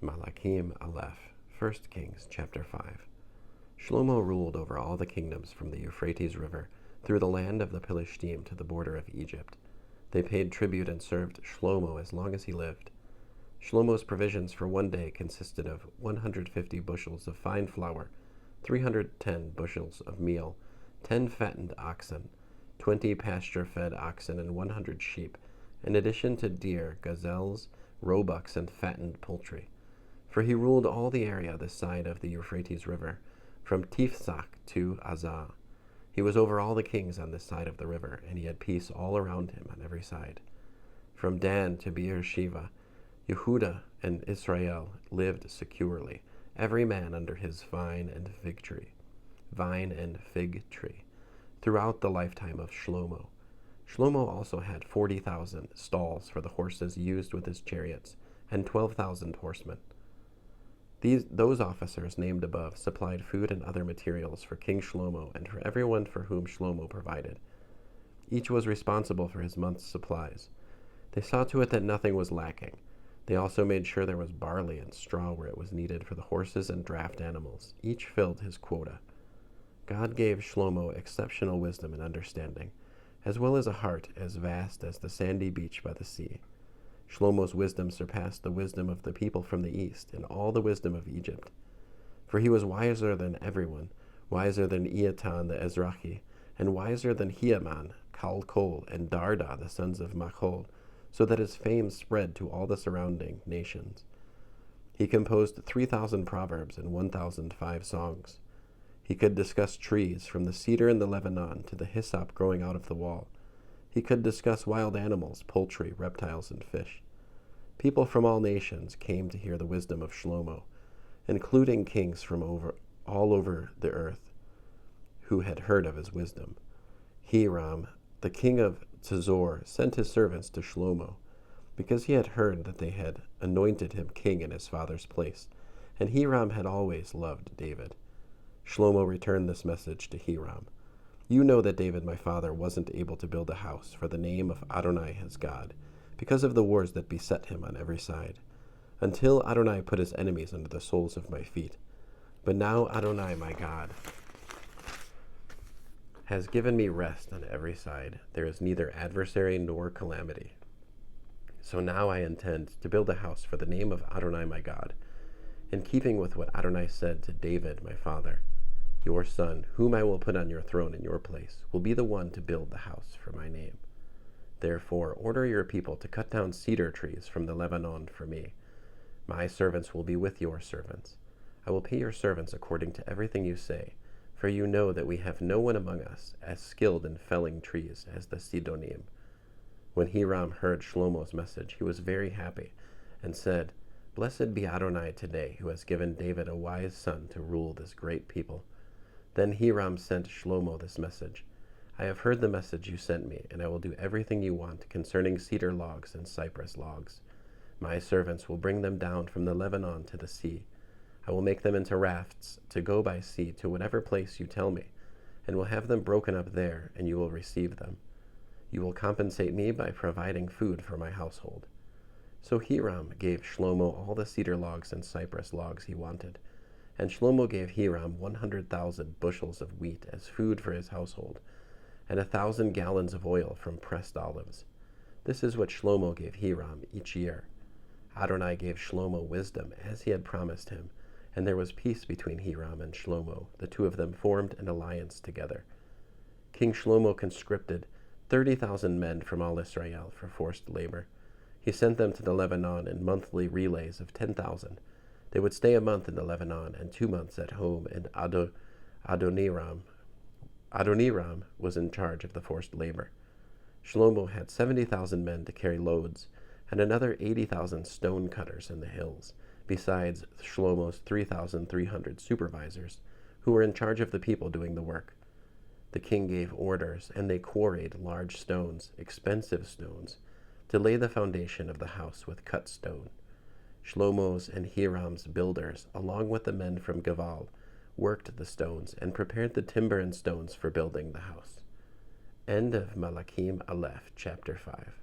Malachim Alef, 1 Kings chapter 5. Shlomo ruled over all the kingdoms from the Euphrates River through the land of the Philistine to the border of Egypt. They paid tribute and served Shlomo as long as he lived. Shlomo's provisions for one day consisted of 150 bushels of fine flour, 310 bushels of meal, 10 fattened oxen, 20 pasture-fed oxen, and 100 sheep, in addition to deer, gazelles, roebucks, and fattened poultry. For he ruled all the area this side of the Euphrates River, from Tifsach to Azah. He was over all the kings on this side of the river, and he had peace all around him on every side. From Dan to Beersheba, Yehudah and Israel lived securely, every man under his vine and fig tree, throughout the lifetime of Shlomo. Shlomo also had 40,000 stalls for the horses used with his chariots, and 12,000 horsemen. Those officers named above supplied food and other materials for King Shlomo and for everyone for whom Shlomo provided. Each was responsible for his month's supplies. They saw to it that nothing was lacking. They also made sure there was barley and straw where it was needed for the horses and draft animals. Each filled his quota. God gave Shlomo exceptional wisdom and understanding, as well as a heart as vast as the sandy beach by the sea. Shlomo's wisdom surpassed the wisdom of the people from the east and all the wisdom of Egypt. For he was wiser than everyone, wiser than Eatan the Ezrahi, and wiser than Heman, Kalkol, and Darda, the sons of Machol, so that his fame spread to all the surrounding nations. He composed 3,000 proverbs and 1,005 songs. He could discuss trees, from the cedar in the Lebanon to the hyssop growing out of the wall. He could discuss wild animals, poultry, reptiles, and fish. People from all nations came to hear the wisdom of Shlomo, including kings from all over the earth who had heard of his wisdom. Hiram, the king of Tzor, sent his servants to Shlomo, because he had heard that they had anointed him king in his father's place, and Hiram had always loved David. Shlomo returned this message to Hiram. You know that David my father wasn't able to build a house for the name of Adonai his God, because of the wars that beset him on every side, until Adonai put his enemies under the soles of my feet. But now Adonai my God has given me rest on every side. There is neither adversary nor calamity. So now I intend to build a house for the name of Adonai my God, in keeping with what Adonai said to David my father. Your son, whom I will put on your throne in your place, will be the one to build the house for my name. Therefore, order your people to cut down cedar trees from the Lebanon for me. My servants will be with your servants. I will pay your servants according to everything you say, for you know that we have no one among us as skilled in felling trees as the Sidonim. When Hiram heard Shlomo's message, he was very happy, and said, Blessed be Adonai today, who has given David a wise son to rule this great people. Then Hiram sent Shlomo this message. I have heard the message you sent me, and I will do everything you want concerning cedar logs and cypress logs. My servants will bring them down from the Lebanon to the sea. I will make them into rafts to go by sea to whatever place you tell me, and will have them broken up there, and you will receive them. You will compensate me by providing food for my household. So Hiram gave Shlomo all the cedar logs and cypress logs he wanted, and Shlomo gave Hiram 100,000 bushels of wheat as food for his household, and 1,000 gallons of oil from pressed olives. This is what Shlomo gave Hiram each year. Adonai gave Shlomo wisdom, as he had promised him, and there was peace between Hiram and Shlomo. The two of them formed an alliance together. King Shlomo conscripted 30,000 men from all Israel for forced labor. He sent them to the Lebanon in monthly relays of 10,000. They would stay a month in the Lebanon and 2 months at home in Adoniram. Adoniram was in charge of the forced labor. Shlomo had 70,000 men to carry loads, and another 80,000 stone cutters in the hills, besides Shlomo's 3,300 supervisors, who were in charge of the people doing the work. The king gave orders, and they quarried large stones, expensive stones, to lay the foundation of the house with cut stone. Shlomo's and Hiram's builders, along with the men from Gaval, worked the stones and prepared the timber and stones for building the house. End of Malachim Alef, chapter 5.